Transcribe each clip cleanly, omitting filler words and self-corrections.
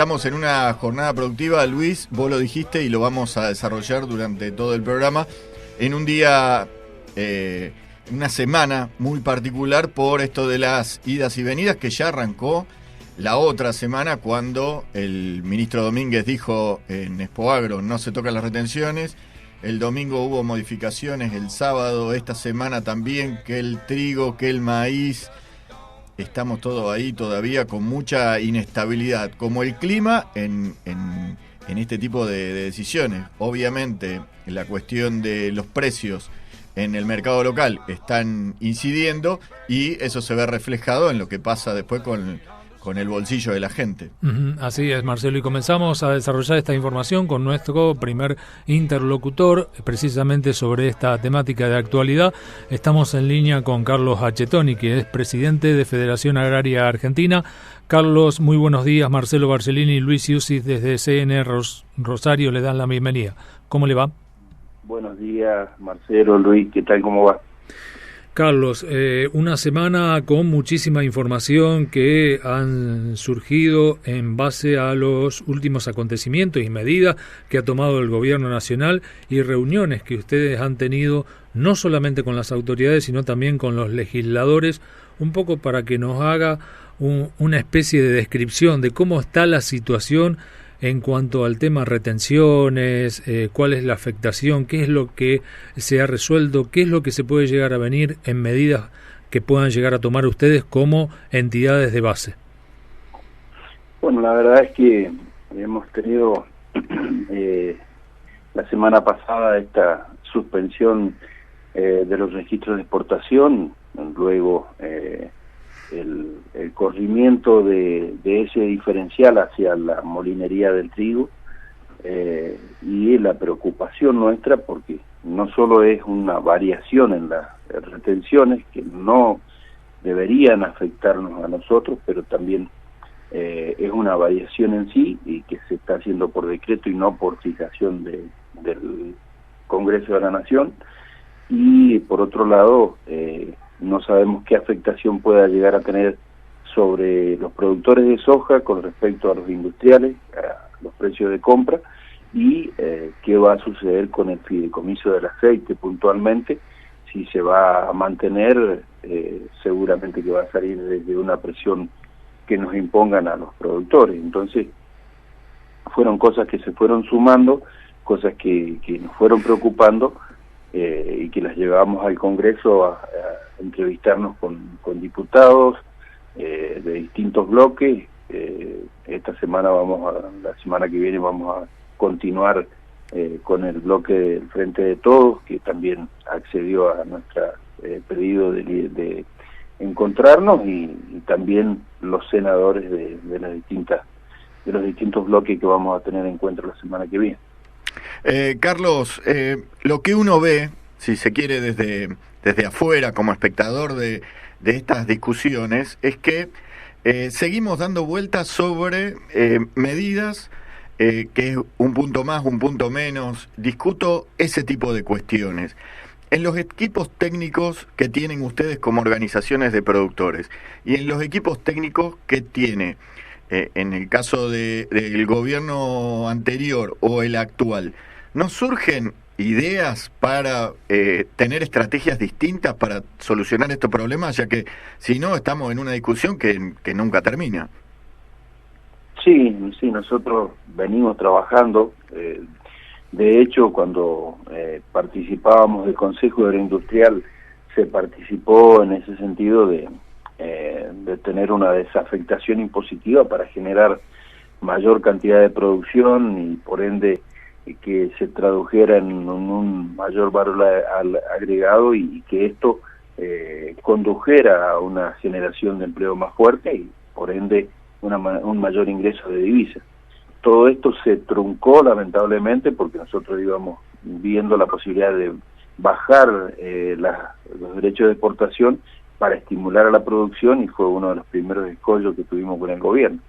estamos en una jornada productiva, Luis, vos lo dijiste y lo vamos a desarrollar durante todo el programa, en un día, una semana muy particular por esto de las idas y venidas que ya arrancó la otra semana cuando el ministro Domínguez dijo en Expoagro no se tocan las retenciones. El domingo hubo modificaciones, el sábado, esta semana también, que el trigo, que el maíz. Estamos todos ahí todavía con mucha inestabilidad, como el clima en este tipo de decisiones. Obviamente, la cuestión de los precios en el mercado local están incidiendo y eso se ve reflejado en lo que pasa después con el bolsillo de la gente. Así es, Marcelo, y comenzamos a desarrollar esta información con nuestro primer interlocutor, precisamente sobre esta temática de actualidad. Estamos en línea con Carlos Achetoni, que es presidente de Federación Agraria Argentina. Carlos, muy buenos días. Marcelo Barcellini y Luis Iusis desde CN Rosario le dan la bienvenida. ¿Cómo le va? Buenos días, Marcelo, Luis, ¿qué tal? ¿Cómo va? Carlos, una semana con muchísima información que han surgido en base a los últimos acontecimientos y medidas que ha tomado el gobierno nacional y reuniones que ustedes han tenido no solamente con las autoridades sino también con los legisladores, un poco para que nos haga una especie de descripción de cómo está la situación en cuanto al tema retenciones, cuál es la afectación, qué es lo que se ha resuelto, qué es lo que se puede llegar a venir en medidas que puedan llegar a tomar ustedes como entidades de base. Bueno, la verdad es que hemos tenido la semana pasada esta suspensión de los registros de exportación, luego el corrimiento de ese diferencial hacia la molinería del trigo y la preocupación nuestra porque no solo es una variación en las retenciones que no deberían afectarnos a nosotros, pero también es una variación en sí y que se está haciendo por decreto y no por fijación del Congreso de la Nación. Y por otro lado, no sabemos qué afectación pueda llegar a tener sobre los productores de soja con respecto a los industriales, a los precios de compra, y qué va a suceder con el fideicomiso del aceite puntualmente, si se va a mantener, seguramente que va a salir desde una presión que nos impongan a los productores. Entonces, fueron cosas que se fueron sumando, cosas que nos fueron preocupando, y que las llevamos al Congreso a entrevistarnos con diputados de distintos bloques. Esta semana la semana que viene vamos a continuar con el bloque del Frente de Todos, que también accedió a nuestro pedido de encontrarnos, y también los senadores de los distintos bloques que vamos a tener en cuenta la semana que viene. Carlos, lo que uno ve, si se quiere desde afuera como espectador de estas discusiones, es que seguimos dando vueltas sobre medidas que es un punto más, un punto menos. Discuto ese tipo de cuestiones. En los equipos técnicos que tienen ustedes como organizaciones de productores y en los equipos técnicos que tiene en el caso del gobierno anterior o el actual, ¿nos surgen ideas para tener estrategias distintas para solucionar estos problemas? Ya que si no, estamos en una discusión que nunca termina. Sí, nosotros venimos trabajando. De hecho, cuando participábamos del Consejo Agroindustrial, se participó en ese sentido de tener una desafectación impositiva para generar mayor cantidad de producción y por ende que se tradujera en un mayor valor agregado y que esto condujera a una generación de empleo más fuerte y por ende un mayor ingreso de divisas. Todo esto se truncó lamentablemente porque nosotros íbamos viendo la posibilidad de bajar los derechos de exportación para estimular a la producción y fue uno de los primeros escollos que tuvimos con el gobierno.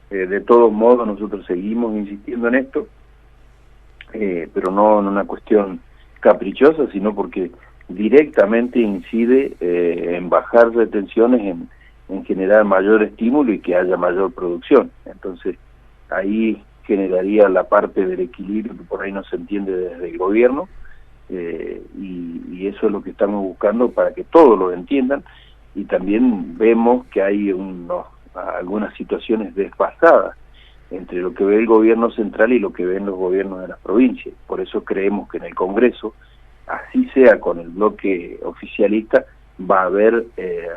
De todos modos nosotros seguimos insistiendo en esto, pero no en una cuestión caprichosa, sino porque directamente incide en bajar retenciones, en generar mayor estímulo y que haya mayor producción. Entonces, ahí generaría la parte del equilibrio que por ahí no se entiende desde el gobierno, y eso es lo que estamos buscando para que todos lo entiendan, y también vemos que hay algunas situaciones desfasadas entre lo que ve el gobierno central y lo que ven los gobiernos de las provincias. Por eso creemos que en el Congreso, así sea con el bloque oficialista, va a haber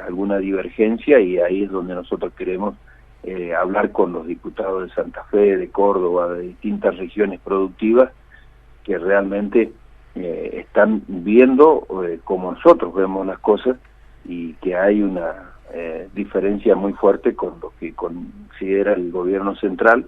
alguna divergencia, y ahí es donde nosotros queremos hablar con los diputados de Santa Fe, de Córdoba, de distintas regiones productivas que realmente están viendo como nosotros vemos las cosas, y que hay una diferencia muy fuerte con lo que considera el gobierno central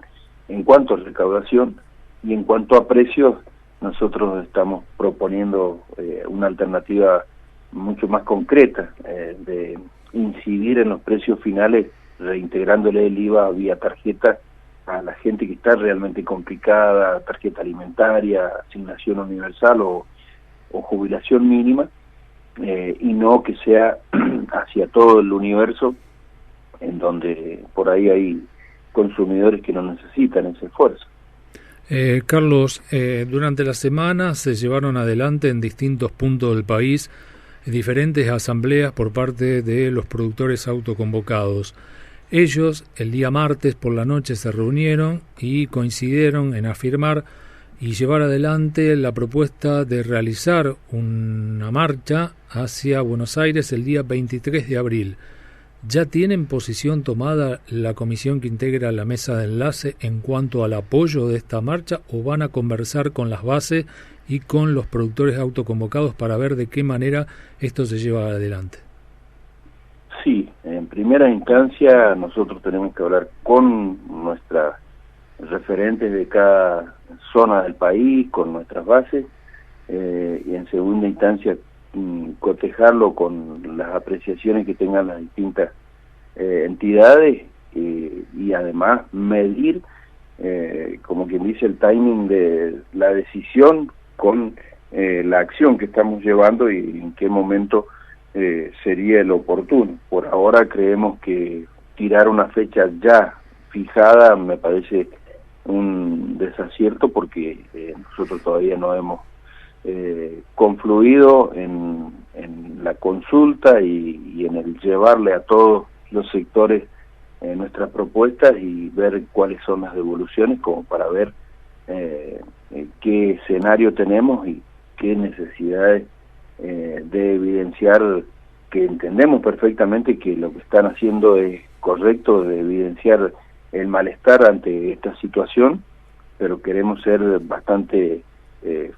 en cuanto a recaudación, y en cuanto a precios nosotros estamos proponiendo una alternativa mucho más concreta, de incidir en los precios finales reintegrándole el IVA vía tarjeta a la gente que está realmente complicada, tarjeta alimentaria, asignación universal o jubilación mínima, y no que sea hacia todo el universo, en donde por ahí hay consumidores que no necesitan ese esfuerzo. Carlos, durante la semana se llevaron adelante en distintos puntos del país diferentes asambleas por parte de los productores autoconvocados. Ellos el día martes por la noche se reunieron y coincidieron en afirmar y llevar adelante la propuesta de realizar una marcha hacia Buenos Aires el día 23 de abril. ¿Ya tienen posición tomada la comisión que integra la mesa de enlace en cuanto al apoyo de esta marcha, o van a conversar con las bases y con los productores autoconvocados para ver de qué manera esto se lleva adelante? Sí, en primera instancia nosotros tenemos que hablar con nuestras referentes de cada zona del país, con nuestras bases, y en segunda instancia cotejarlo con las apreciaciones que tengan las distintas entidades, y además medir, como quien dice, el timing de la decisión con la acción que estamos llevando y en qué momento sería el oportuno. Por ahora creemos que tirar una fecha ya fijada me parece un desacierto, porque nosotros todavía no hemos confluido en la consulta y en el llevarle a todos los sectores nuestras propuestas y ver cuáles son las devoluciones, como para ver qué escenario tenemos y qué necesidades de evidenciar, que entendemos perfectamente que lo que están haciendo es correcto, de evidenciar el malestar ante esta situación, pero queremos ser bastante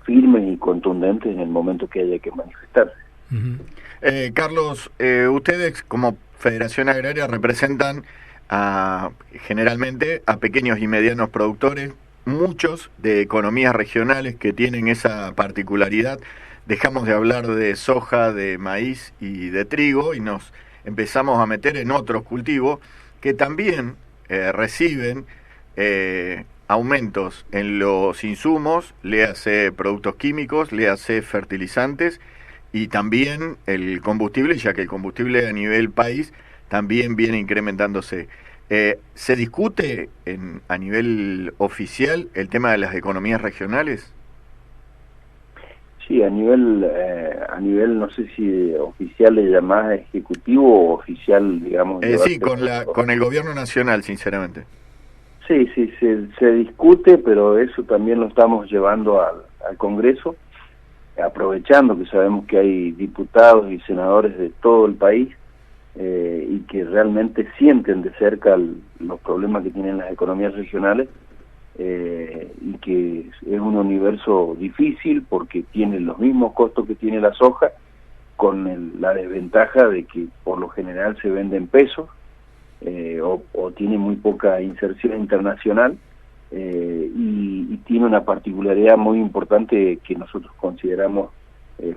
firmes y contundentes en el momento que haya que manifestarse. Carlos, ustedes como Federación Agraria representan generalmente a pequeños y medianos productores, muchos de economías regionales que tienen esa particularidad. Dejamos de hablar de soja, de maíz y de trigo y nos empezamos a meter en otros cultivos que también reciben aumentos en los insumos, léase productos químicos, léase fertilizantes, y también el combustible, ya que el combustible a nivel país también viene incrementándose. ¿Se discute a nivel oficial el tema de las economías regionales? Sí, a nivel no sé si oficial le llamás ejecutivo o oficial, digamos. Sí, con el gobierno nacional, sinceramente. Sí, se discute, pero eso también lo estamos llevando al Congreso, aprovechando que sabemos que hay diputados y senadores de todo el país y que realmente sienten de cerca los problemas que tienen las economías regionales, y que es un universo difícil porque tiene los mismos costos que tiene la soja, con la desventaja de que por lo general se vende en pesos, o tiene muy poca inserción internacional, y tiene una particularidad muy importante que nosotros consideramos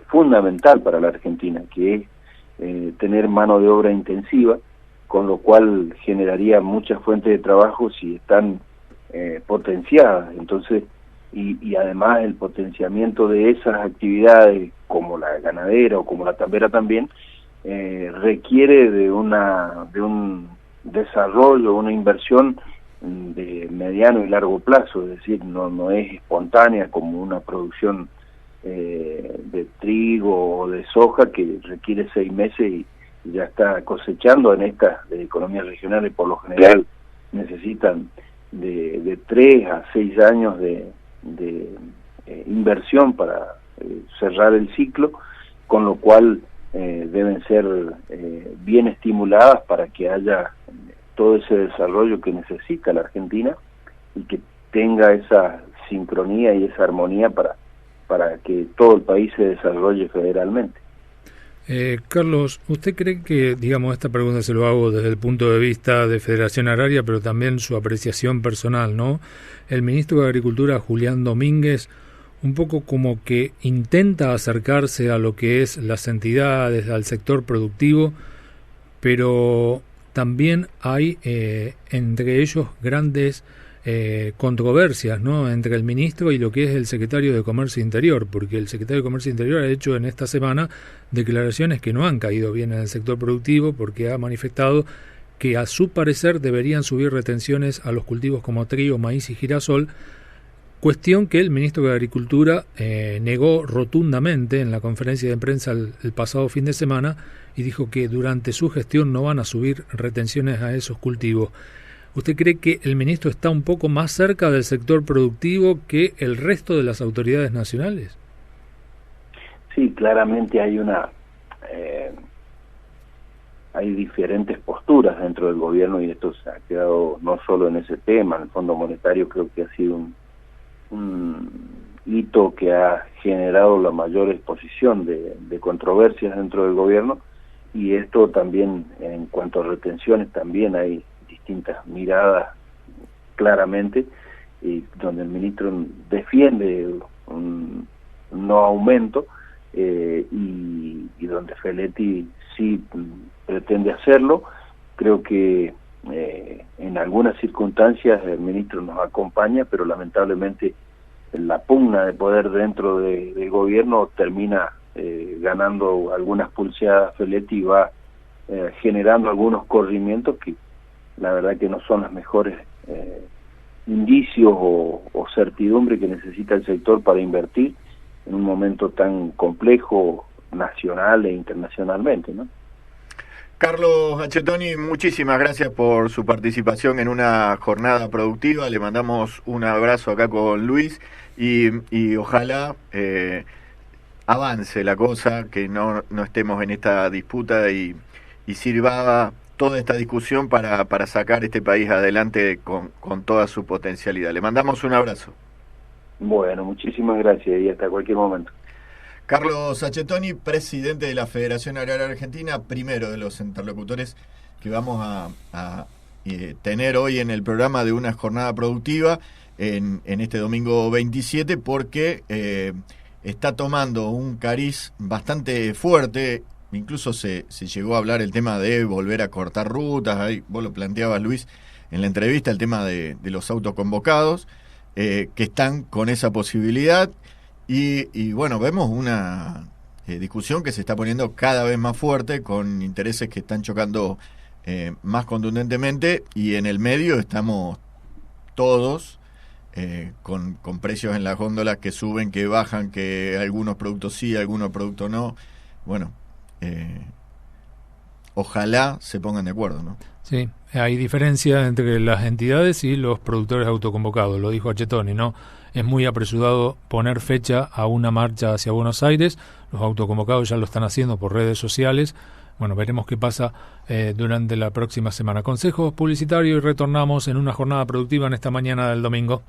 fundamental para la Argentina, que es tener mano de obra intensiva, con lo cual generaría muchas fuentes de trabajo si están potenciadas. Entonces, y además el potenciamiento de esas actividades, como la ganadera o como la tambera también, requiere de un desarrollo, una inversión de mediano y largo plazo, es decir, no es espontánea como una producción de trigo o de soja que requiere 6 meses y ya está cosechando. En estas economías regionales por lo general necesitan de 3 a 6 años de inversión para cerrar el ciclo, con lo cual deben ser bien estimuladas para que haya todo ese desarrollo que necesita la Argentina y que tenga esa sincronía y esa armonía para que todo el país se desarrolle federalmente. Carlos, ¿usted cree que, digamos, esta pregunta se lo hago desde el punto de vista de Federación Agraria, pero también su apreciación personal, ¿no? El ministro de Agricultura, Julián Domínguez, un poco como que intenta acercarse a lo que es las entidades, al sector productivo, pero también hay entre ellos grandes controversias, ¿no?, entre el ministro y lo que es el secretario de Comercio Interior, porque el secretario de Comercio Interior ha hecho en esta semana declaraciones que no han caído bien en el sector productivo, porque ha manifestado que a su parecer deberían subir retenciones a los cultivos como trigo, maíz y girasol, cuestión que el ministro de Agricultura negó rotundamente en la conferencia de prensa el pasado fin de semana y dijo que durante su gestión no van a subir retenciones a esos cultivos. ¿Usted cree que el ministro está un poco más cerca del sector productivo que el resto de las autoridades nacionales? Sí, claramente hay hay diferentes posturas dentro del gobierno, y esto se ha quedado no solo en ese tema. El Fondo Monetario creo que ha sido un hito que ha generado la mayor exposición de controversias dentro del gobierno, y esto también, en cuanto a retenciones, también hay distintas miradas claramente, y donde el ministro defiende un no aumento, y donde Feletti sí pretende hacerlo. Creo que en algunas circunstancias el ministro nos acompaña, pero lamentablemente la pugna de poder dentro del gobierno termina ganando algunas pulseadas Feletti, y va generando algunos corrimientos que la verdad que no son los mejores indicios o certidumbre que necesita el sector para invertir en un momento tan complejo nacional e internacionalmente, ¿no? Carlos Achetoni, muchísimas gracias por su participación en una jornada productiva. Le mandamos un abrazo acá con Luis y ojalá avance la cosa, que no estemos en esta disputa y sirva toda esta discusión para sacar este país adelante con toda su potencialidad. Le mandamos un abrazo. Bueno, muchísimas gracias y hasta cualquier momento. Carlos Achetoni, presidente de la Federación Agraria Argentina, primero de los interlocutores que vamos a tener hoy en el programa de una jornada productiva en este domingo 27, porque está tomando un cariz bastante fuerte. Incluso se llegó a hablar el tema de volver a cortar rutas. Ahí vos lo planteabas, Luis, en la entrevista, el tema de los autoconvocados, que están con esa posibilidad. Y bueno, vemos una discusión que se está poniendo cada vez más fuerte, con intereses que están chocando más contundentemente, y en el medio estamos todos con precios en las góndolas que suben, que bajan, que algunos productos sí, algunos productos no. Bueno, ojalá se pongan de acuerdo, ¿no? Sí, hay diferencia entre las entidades y los productores autoconvocados, lo dijo Achetoni, ¿no? Es muy apresurado poner fecha a una marcha hacia Buenos Aires. Los autoconvocados ya lo están haciendo por redes sociales. Bueno, veremos qué pasa durante la próxima semana. Consejos publicitarios y retornamos en una jornada productiva en esta mañana del domingo.